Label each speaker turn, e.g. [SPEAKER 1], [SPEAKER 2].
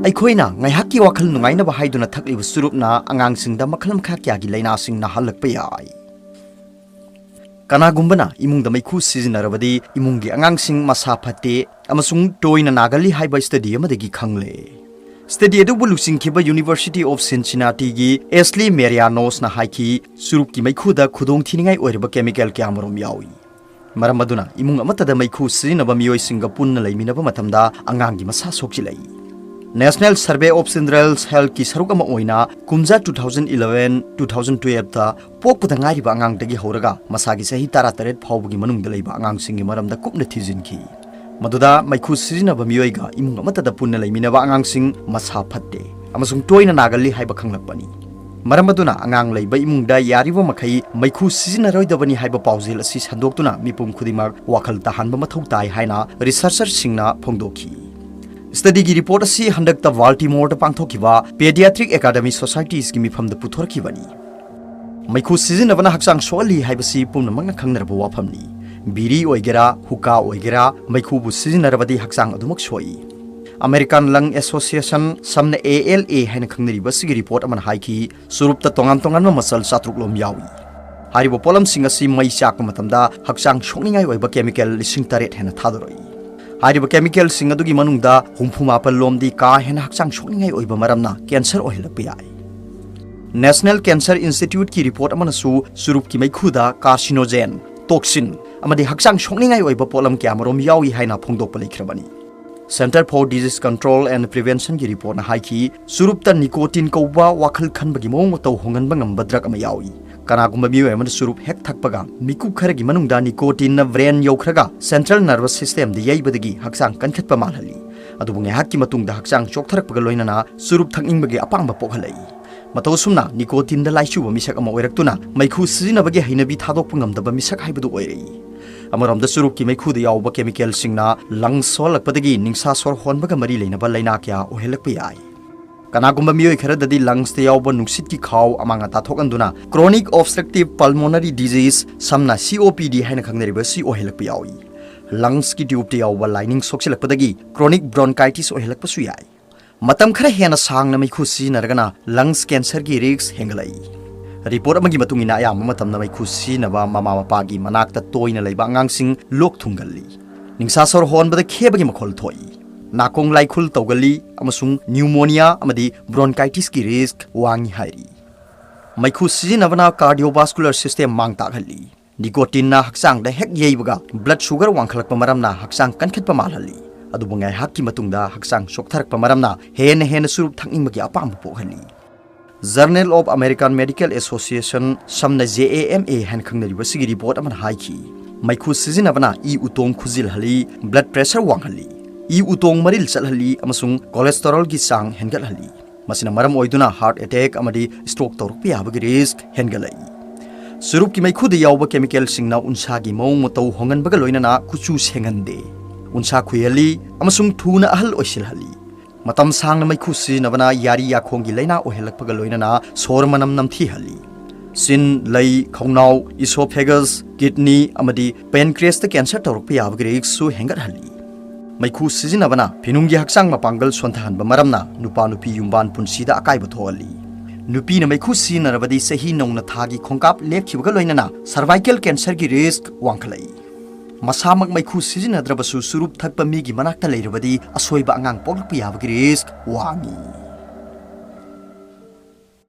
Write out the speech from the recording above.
[SPEAKER 1] ꯑꯩꯈꯣꯏꯅ ꯉꯥꯏꯍꯥꯛꯀꯤ ꯋꯥꯈꯜ ꯅꯨꯡꯉꯥꯏꯅꯕ ꯍꯥꯏꯗꯨꯅ ꯊꯛꯂꯤꯕ ꯆꯨꯔꯨꯞꯅ ꯑꯉꯥꯡꯁꯤꯡꯗ ꯃꯈꯜ ꯃꯈꯥ ꯀꯌꯥꯒꯤ ꯂꯥꯏꯅꯥꯁꯤꯡ ꯅꯥꯍꯜꯂꯛꯄ ꯌꯥꯏ꯫ ꯀꯅꯥꯒꯨꯝꯕꯅ ꯏꯃꯨꯡꯗ ꯃꯩꯈꯨ ꯁꯤꯖꯤꯟꯅꯔꯕꯗꯤ ꯏꯃꯨꯡꯒꯤ ꯑꯉꯥꯡꯁꯤꯡ ꯃꯁꯥ ꯐꯠꯇꯦ ꯑꯃꯁꯨꯡ ꯇꯣꯏꯅ ꯅꯥꯒꯜꯂꯤ ꯍꯥꯏꯕ ꯁ꯭ꯇꯗꯤ ꯑꯃꯗꯒꯤ ꯈꯪꯂꯦ꯫ ꯁ꯭ꯇꯗꯤ ꯑꯗꯨꯕꯨ ꯂꯨꯆꯤꯡꯈꯤꯕ ꯌꯨꯅꯤꯚꯔꯁꯤꯇꯤ ꯑꯣꯐ ꯁꯤꯟꯁꯤꯅꯥꯇꯤꯒꯤ ꯑꯦꯁꯂꯤ ꯃꯦꯔꯤꯌꯥꯅꯣꯁꯅ ꯍꯥꯏꯈꯤ ꯆꯨꯔꯨꯞꯀꯤ ꯃꯩꯈꯨꯗ ꯈꯨꯗꯣꯡꯊꯤꯅꯤꯡꯉꯥꯏ ꯑꯣꯏꯔꯕ ꯀꯦꯃꯤꯀꯦꯜ ꯀꯌꯥꯃꯔꯨꯝ ꯌꯥꯎꯏ꯫ ꯃꯔꯝ ꯑꯗꯨꯅ ꯏꯃꯨꯡ ꯑꯃꯠꯇꯗ ꯃꯩꯈꯨ ꯁꯤꯖꯤꯟꯅꯕ ꯃꯤꯑꯣꯏꯁꯤꯡꯒ ꯄꯨꯟꯅ ꯂꯩꯃꯤꯟꯅꯕ ꯃꯇꯝꯗ ꯑꯉꯥꯡꯒꯤ ꯃꯁꯥ ꯁꯣꯛꯆꯤꯜꯂꯛꯏ꯫ ꯅꯦꯁꯅꯦꯜ ꯁꯔꯚꯦ ꯑꯣꯐ ꯆꯤꯜꯗ꯭ꯔꯦꯟꯁ ꯍꯦꯜꯊꯀꯤ ꯁꯔꯨꯛ ꯑꯃ ꯑꯣꯏꯅ ꯀꯨꯝꯖꯥ 2011-2012ꯗ ꯄꯣꯛꯄꯗ ꯉꯥꯏꯔꯤꯕ ꯑꯉꯥꯡꯗꯒꯤ ꯍꯧꯔꯒ ꯃꯁꯥꯒꯤ ꯆꯍꯤ 18 ꯐꯥꯎꯕꯒꯤ ꯃꯅꯨꯡꯗ ꯂꯩꯕ ꯑꯉꯥꯡꯁꯤꯡꯒꯤ ꯃꯔꯝꯗ ꯀꯨꯞꯅ ꯊꯤꯖꯤꯟꯈꯤ꯫ ꯃꯗꯨꯗ ꯃꯩꯈꯨ ꯁꯤꯖꯤꯟꯅꯕ ꯃꯤꯑꯣꯏꯒ ꯏꯃꯨꯡ ꯑꯃꯠꯇꯗ ꯄꯨꯟꯅ ꯂꯩꯃꯤꯟꯅꯕ ꯑꯉꯥꯡꯁꯤꯡ ꯃꯁꯥ ꯐꯠꯇꯦ ꯑꯃꯁꯨꯡ ꯇꯣꯏꯅ ꯅꯥꯒꯜꯂꯤ ꯍꯥꯏꯕ ꯈꯪꯂꯛꯄꯅꯤ꯫ ꯃꯔꯝ ꯑꯗꯨꯅ ꯑꯉꯥꯡ ꯂꯩꯕ ꯏꯃꯨꯡꯗ ꯌꯥꯔꯤꯕ ꯃꯈꯩ ꯃꯩꯈꯨ ꯁꯤꯖꯤꯟꯅꯔꯣꯏꯗꯕꯅꯤ ꯍꯥꯏꯕ ꯄꯥꯎꯖꯦꯜ ꯑꯁꯤ ꯁꯟꯗꯣꯛꯇꯨꯅ ꯃꯤꯄꯨꯝ ꯈꯨꯗꯤꯡꯃꯛ ꯋꯥꯈꯜ ꯇꯥꯍꯟꯕ ꯃꯊꯧ ꯇꯥꯏ ꯍꯥꯏꯅ ꯔꯤꯁꯔꯆꯔꯁꯤꯡꯅ ꯐꯣꯡꯗꯣꯛꯈꯤ꯫ ꯁ꯭ꯇꯗꯤꯒꯤ ꯔꯤꯄꯣꯔꯠ ꯑꯁꯤ ꯍꯟꯗꯛꯇ ꯕꯥꯜꯇꯤꯃꯣꯔꯗ ꯄꯥꯡꯊꯣꯛꯈꯤꯕ ꯄꯦꯗꯤꯌꯥꯇ꯭रिꯛ ꯑꯦꯀꯥꯗꯃꯤ ꯁꯣꯁꯥꯏꯇꯤꯁꯀꯤ ꯃꯤꯐꯝꯗ ꯄꯨꯊꯣꯔꯛꯈꯤꯕꯅꯤ꯫ ꯃꯩꯈꯨ ꯁꯤꯖꯤꯟꯅꯕꯅ ꯍꯛꯆꯥꯡ ꯁꯣꯛꯍꯜꯂꯤ ꯍꯥꯏꯕꯁꯤ ꯄꯨꯝꯅꯃꯛꯅ ꯈꯪꯅꯔꯕ ꯋꯥꯐꯝꯅꯤ꯫ ꯕꯤꯔꯤ ꯑꯣꯏꯒꯦꯔꯥ ꯍꯨꯀꯥ ꯑꯣꯏꯒꯦꯔꯥ ꯃꯩꯈꯨꯕꯨ ꯁꯤꯖꯤꯟꯅꯔꯕꯗꯤ ꯍꯛꯆꯥꯡ ꯑꯗꯨꯃꯛ ꯁꯣꯛꯏ꯫ ꯑꯃꯦꯔꯤꯀꯥꯟ ꯂꯪ ꯑꯦꯁꯣꯁꯤꯌꯦꯁꯟ ꯁꯝꯅ ALA ꯍꯥꯏꯅ ꯈꯪꯅꯔꯤꯕ ꯁꯤꯒꯤ ꯔꯤꯄꯣꯔꯠ ꯑꯃꯅ ꯍꯥꯏꯈꯤ ꯆꯨꯔꯨꯞꯇ ꯇꯣꯉꯥꯟ-ꯇꯣꯉꯥꯟꯕ ꯃꯆꯜ 700 ꯌꯥꯎꯏ꯫ ꯍꯥꯏꯔꯤꯕ ꯄꯣꯠꯂꯝꯁꯤꯡ ꯑꯁꯤ ꯃꯩ ꯆꯥꯛꯄ ꯃꯇꯝꯗ ꯍꯛꯆꯥꯡ ꯁꯣꯛꯅꯤꯡꯉꯥꯏ ꯑꯣꯏꯕ ꯀꯦꯃꯤꯀꯦꯜ 8,000 ꯍꯦꯟꯅ ꯊꯥꯗꯣꯔꯛꯏ꯫ ꯍꯥꯏꯔꯤꯕ ꯀꯦꯃꯤꯀꯦꯜꯁꯤꯡ ꯑꯗꯨꯒꯤ ꯃꯅꯨꯡꯗ 69 ꯂꯣꯝꯗꯤ ꯀꯥ ꯍꯦꯟꯅ ꯍꯛꯆꯥꯡ ꯁꯣꯛꯅꯤꯡꯉꯥꯏ ꯑꯣꯏꯕ ꯃꯔꯝꯅ ꯀꯦꯟꯁꯔ ꯑꯣꯏꯍꯜꯂꯛꯄ ꯌꯥꯏ꯫ ꯅꯦꯁꯅꯦꯜ ꯀꯦꯟꯁꯔ ꯏꯟꯁꯇꯤꯇ꯭ꯌꯨꯠꯀꯤ ꯔꯤꯄꯣꯔꯠ ꯑꯃꯅꯁꯨ ꯆꯨꯔꯨꯞꯀꯤ ꯃꯩꯈꯨꯗ ꯀꯥꯔꯁꯤꯅꯣꯖꯦꯟ, ꯇꯣꯛꯁꯤꯟ ꯑꯃꯗꯤ ꯍꯛꯆꯥꯡ ꯁꯣꯛꯅꯤꯡꯉꯥꯏ ꯑꯣꯏꯕ ꯄꯣꯠꯂꯝ ꯀꯌꯥꯃꯔꯨꯝ ꯌꯥꯎꯏ ꯍꯥꯏꯅ ꯐꯣꯡꯗꯣꯛꯄ ꯂꯩꯈ꯭ꯔꯕꯅꯤ꯫ ꯁꯦꯟꯇꯔ ꯐꯣꯔ ꯗꯤꯖꯤꯖ ꯀꯟꯇ꯭ꯔꯣꯜ ꯑꯦꯟड ꯄ꯭ꯔꯤꯚꯦꯟꯁꯟꯒꯤ ꯔꯤꯄꯣꯔꯠꯅ ꯍꯥꯏꯈꯤ ꯆꯨꯔꯨꯞꯇ ꯅꯤꯀꯣꯇꯤꯟ ꯀꯧꯕ ꯋꯥꯈꯜ ꯈꯟꯕꯒꯤ ꯃꯑꯣꯡ ꯃꯇꯧ ꯍꯣꯡꯍꯟꯕ ꯉꯝꯕ ꯗ꯭ꯔꯒ ꯑꯃ ꯌꯥꯎꯏ꯫ ꯀꯅꯥꯒꯨꯝꯕ ꯃꯤꯑꯣꯏ ꯑꯃꯅ ꯆꯨꯔꯨꯞ ꯍꯦꯛ ꯊꯛꯄꯒ ꯃꯤꯀꯨꯞ ꯈꯔꯒꯤ ꯃꯅꯨꯡꯗ ꯅꯤꯀꯣꯇꯤꯟꯅ ꯕ꯭ꯔꯦꯟ ꯌꯧꯈ꯭ꯔꯒ ꯁꯦꯟꯇ꯭ꯔꯦꯜ ꯅꯔꯚꯁ ꯁꯤꯁꯇꯦꯝꯗ ꯌꯩꯕꯗꯒꯤ ꯍꯛꯆꯥꯡ ꯀꯟꯈꯠꯄ ꯃꯥꯜꯍꯜꯂꯤ꯫ ꯑꯗꯨꯕꯨ ꯉꯥꯏꯍꯥꯛꯀꯤ ꯃꯇꯨꯡꯗ ꯍꯛꯆꯥꯡ ꯆꯣꯛꯊꯔꯛꯄꯒ ꯂꯣꯏꯅꯅ ꯆꯨꯔꯨꯞ ꯊꯛꯅꯤꯡꯕꯒꯤ ꯑꯄꯥꯝꯕ ꯄꯣꯛꯍꯜꯂꯛꯏ꯫ ꯃꯇꯧ ꯑꯁꯨꯝꯅ ꯅꯤꯀꯣꯇꯤꯟꯗ ꯂꯥꯏꯆꯨꯕ ꯃꯤꯁꯛ ꯑꯃ ꯑꯣꯏꯔꯛꯇꯨꯅ ꯃꯩꯈꯨ ꯁꯤꯖꯤꯟꯅꯕꯒꯤ ꯍꯩꯅꯕꯤ ꯊꯥꯗꯣꯛꯄ ꯉꯝꯗꯕ ꯃꯤꯁꯛ ꯍꯥꯏꯕꯗꯨ ꯑꯣꯏꯔꯛꯏ꯫ ꯑꯃꯔꯣꯝꯗ ꯆꯨꯔꯨꯞꯀꯤ ꯃꯩꯈꯨꯗ ꯌꯥꯎꯕ ꯀꯦꯃꯤꯀꯦꯜꯁꯤꯡꯅ ꯂꯪꯁ ꯁꯣꯛꯍꯜꯂꯛꯄꯗꯒꯤ ꯅꯤꯡꯁꯥ ꯁꯣꯔ ꯍꯣꯟꯕꯒ ꯃꯔꯤ ꯂꯩꯅꯕ ꯂꯩꯅꯥ ꯀꯌꯥ ꯑꯣꯏꯍꯜꯂꯛꯄ ꯌꯥꯏ꯫ ꯀꯅꯥꯒꯨꯝꯕ ꯃꯤꯑꯣꯏ ꯈꯔꯗꯗꯤ ꯂꯪꯁꯇ ꯌꯥꯎꯕ ꯅꯨꯡꯁꯤꯠꯀꯤ ꯈꯥꯎ ꯑꯃꯥꯡ ꯑꯇꯥ ꯊꯣꯛꯍꯟꯗꯨꯅ ꯀ꯭ꯔꯣꯅꯤꯛ ꯑꯣꯕꯁꯇ꯭ꯔꯛꯇꯤꯚ ꯄꯜꯃꯣꯅꯔꯤ ꯗꯤꯖꯤꯖ ꯁꯝꯅ COPD ꯍꯥꯏꯅ ꯈꯪꯅꯔꯤꯕ ꯑꯁꯤ ꯑꯣꯏꯍꯜꯂꯛꯄ ꯌꯥꯎꯏ꯫ ꯂꯪꯁꯀꯤ ꯇ꯭ꯌꯨꯕꯇ ꯌꯥꯎꯕ ꯂꯥꯏꯅꯤꯡ ꯁꯣꯛꯆꯤꯜꯂꯛꯄꯗꯒꯤ ꯀ꯭ꯔꯣꯅꯤꯛ ꯕ꯭ꯔꯣꯟꯀꯥꯏꯇꯤꯁ ꯑꯣꯏꯍꯜꯂꯛꯄꯁꯨ ꯌꯥꯏ꯫ ꯃꯇꯝ ꯈꯔ ꯍꯦꯟꯅ ꯁꯥꯡꯅ ꯃꯩꯈꯨ ꯁꯤꯖꯤꯟꯅꯔꯒꯅ ꯂꯪꯁ ꯀꯦꯟꯁꯔꯒꯤ ꯔꯤꯛꯁ ꯍꯦꯟꯒꯠꯂꯛꯏ꯫ ꯔꯤꯄꯣꯔꯠ ꯑꯃꯒꯤ ꯃꯇꯨꯡ ꯏꯟꯅ ꯑꯌꯥꯝꯕ ꯃꯇꯝꯗ ꯃꯩꯈꯨ ꯁꯤꯖꯤꯟꯅꯕ ꯃꯃꯥ ꯃꯄꯥꯒꯤ ꯃꯅꯥꯛꯇ ꯇꯣꯏꯅ ꯂꯩꯕ ꯑꯉꯥꯡꯁꯤꯡ ꯂꯣꯛ ꯊꯨꯡꯒꯜꯂꯤ, ꯅꯤꯡꯁꯥ ꯁꯣꯔ ꯍꯣꯟꯕꯗ ꯈꯦꯕꯒꯤ ꯃꯈꯣꯜ ꯊꯣꯛꯏ, ꯅꯥꯀꯣꯡ ꯂꯥꯏꯈꯨꯜ ꯇꯧꯒꯜꯂꯤ ꯑꯃꯁꯨꯡ ꯅ꯭ꯌꯨꯃꯣꯅꯤꯌꯥ ꯑꯃꯗꯤ ꯕ꯭ꯔꯣꯟꯀꯥꯏꯇꯤꯁꯀꯤ ꯔꯤꯁꯛ ꯋꯥꯡꯏ ꯍꯥꯏꯔꯤ꯫ ꯃꯩꯈꯨ ꯁꯤꯖꯤꯟꯅꯕꯅ ꯀꯥꯔꯗꯤꯑꯣꯚꯥꯁꯀꯨꯂꯔ ꯁꯤꯁꯇꯦꯝ ꯃꯥꯡ ꯇꯥꯛꯍꯜꯂꯤ꯫ ꯅꯤꯀꯣꯇꯤꯟꯅ ꯍꯛꯆꯥꯡꯗ ꯍꯦꯛ ꯌꯩꯕꯒ ꯕ꯭ꯂꯗ ꯁꯨꯒꯔ ꯋꯥꯡꯈꯠꯂꯛꯄ ꯃꯔꯝꯅ ꯍꯛꯆꯥꯡ ꯀꯟꯈꯠꯄ ꯃꯥꯜꯍꯜꯂꯤ꯫ ꯑꯗꯨꯕꯨ ꯉꯥꯏꯍꯥꯛꯀꯤ ꯃꯇꯨꯡꯗ ꯍꯛꯆꯥꯡ ꯆꯣꯛꯊꯔꯛꯄ ꯃꯔꯝꯅ ꯍꯦꯟꯅ ꯆꯨꯔꯨꯞ ꯊꯛꯅꯤꯡꯕꯒꯤ ꯑꯄꯥꯝꯕ ꯄꯣꯛꯍꯜꯂꯤ꯫ Journal of American medical association ꯁꯝꯅ JAMA ꯍꯥꯏꯅ ꯈꯪꯅꯔꯤꯕ ꯁꯤꯒꯤ ꯔꯤꯄꯣꯔꯠ ꯑꯃꯅ ꯍꯥꯏꯈꯤ ꯃꯩꯈꯨ ꯁꯤꯖꯤꯟꯅꯕꯅ ꯏ ꯎꯇꯣꯡ ꯈꯨꯖꯤꯜꯍꯜꯂꯤ, ꯕ꯭ꯂꯗ ꯄ꯭ꯔꯦꯁꯔ ꯋꯥꯡꯍꯜꯂꯤ, ꯏ ꯎꯇꯣꯡ ꯃꯔꯤꯜ ꯆꯠꯍꯜꯂꯤ ꯑꯃꯁꯨꯡ ꯀꯣꯂꯦꯁꯇꯦꯔꯣꯜꯒꯤ ꯆꯥꯡ ꯍꯦꯟꯒꯠꯍꯜꯂꯤ꯫ ꯃꯁꯤꯅ ꯃꯔꯝ ꯑꯣꯏꯗꯨꯅ ꯍꯥꯔꯠ ꯑꯦꯇꯦꯛ ꯑꯃꯗꯤ ꯁ꯭ꯇ꯭ꯔꯣꯛ ꯇꯧꯔꯛꯄ ꯌꯥꯕꯒꯤ ꯔꯤꯁꯛ ꯍꯦꯟꯒꯠꯂꯛꯏ꯫ ꯆꯨꯔꯨꯞꯀꯤ ꯃꯩꯈꯨꯗ ꯌꯥꯎꯕ ꯀꯦꯃꯤꯀꯦꯜꯁꯤꯡꯅ ꯎꯟꯁꯥꯒꯤ ꯃꯑꯣꯡ ꯃꯇꯧ ꯍꯣꯡꯍꯟꯕꯒ ꯂꯣꯏꯅꯅ ꯀꯨꯆꯨ ꯁꯦꯡꯍꯟꯗꯦ, ꯎꯟꯁꯥ ꯈꯨꯏꯍꯜꯂꯤ ꯑꯃꯁꯨꯡ ꯊꯨꯅ ꯑꯍꯜ ꯑꯣꯏꯁꯤꯜꯍꯜꯂꯤ꯫ ꯃꯇꯝ ꯁꯥꯡꯅ ꯃꯩꯈꯨ ꯁꯤꯖꯤꯟꯅꯕꯅ ꯌꯥꯔꯤ ꯌꯥꯈꯣꯡꯒꯤ ꯂꯩꯅꯥ ꯑꯣꯏꯍꯜꯂꯛꯄꯒ ꯂꯣꯏꯅꯅ ꯁꯣꯔ ꯃꯅꯝ ꯅꯝꯊꯤꯍꯜꯂꯤ꯫ ꯆꯤꯟ, ꯂꯩ, ꯈꯧꯅꯥꯎ, ꯏꯁꯣꯐꯦꯒꯁ, ꯀꯤꯗꯅꯤ ꯑꯃꯗꯤ ꯄꯦꯟꯀ꯭ꯔꯤꯌꯁꯇ ꯀꯦꯟꯁꯔ ꯇꯧꯔꯛꯄ ꯌꯥꯕꯒꯤ ꯔꯤꯛꯁꯁꯨ ꯍꯦꯟꯒꯠꯍꯜꯂꯤ꯫ ꯃꯩꯈꯨ ꯁꯤꯖꯤꯟꯅꯕꯅ ꯐꯤꯅꯨꯡꯒꯤ ꯍꯛꯆꯥꯡ ꯃꯄꯥꯡꯒꯜ ꯁꯣꯟꯊꯍꯟꯕ ꯃꯔꯝꯅ ꯅꯨꯄꯥ-ꯅꯨꯄꯤ ꯌꯨꯝꯕꯥꯟ ꯄꯨꯟꯁꯤꯗ ꯑꯀꯥꯏꯕ ꯊꯣꯛꯍꯜꯂꯤ꯫ ꯅꯨꯄꯤꯅ ꯃꯩꯈꯨ ꯁꯤꯖꯤꯟꯅꯔꯕꯗꯤ ꯆꯍꯤ ꯅꯧꯅ ꯊꯥꯒꯤ ꯈꯣꯡꯀꯥꯞ ꯂꯦꯞꯈꯤꯕꯒ ꯂꯣꯏꯅꯅ ꯁꯔꯚꯥꯏꯀꯦꯜ ꯀꯦꯟꯁꯔꯒꯤ ꯔꯤꯁꯛ ꯋꯥꯡꯈꯠꯂꯛꯏ꯫ ꯃꯁꯥꯃꯛ ꯃꯩꯈꯨ ꯁꯤꯖꯤꯟꯅꯗ꯭ꯔꯕꯁꯨ ꯆꯨꯔꯨꯞ ꯊꯛꯄ ꯃꯤꯒꯤ ꯃꯅꯥꯛꯇ ꯂꯩꯔꯕꯗꯤ ꯑꯁꯣꯏꯕ ꯑꯉꯥꯡ ꯄꯣꯛꯂꯛꯄ ꯌꯥꯕꯒꯤ ꯔꯤꯁꯛ ꯋꯥꯡꯏ꯫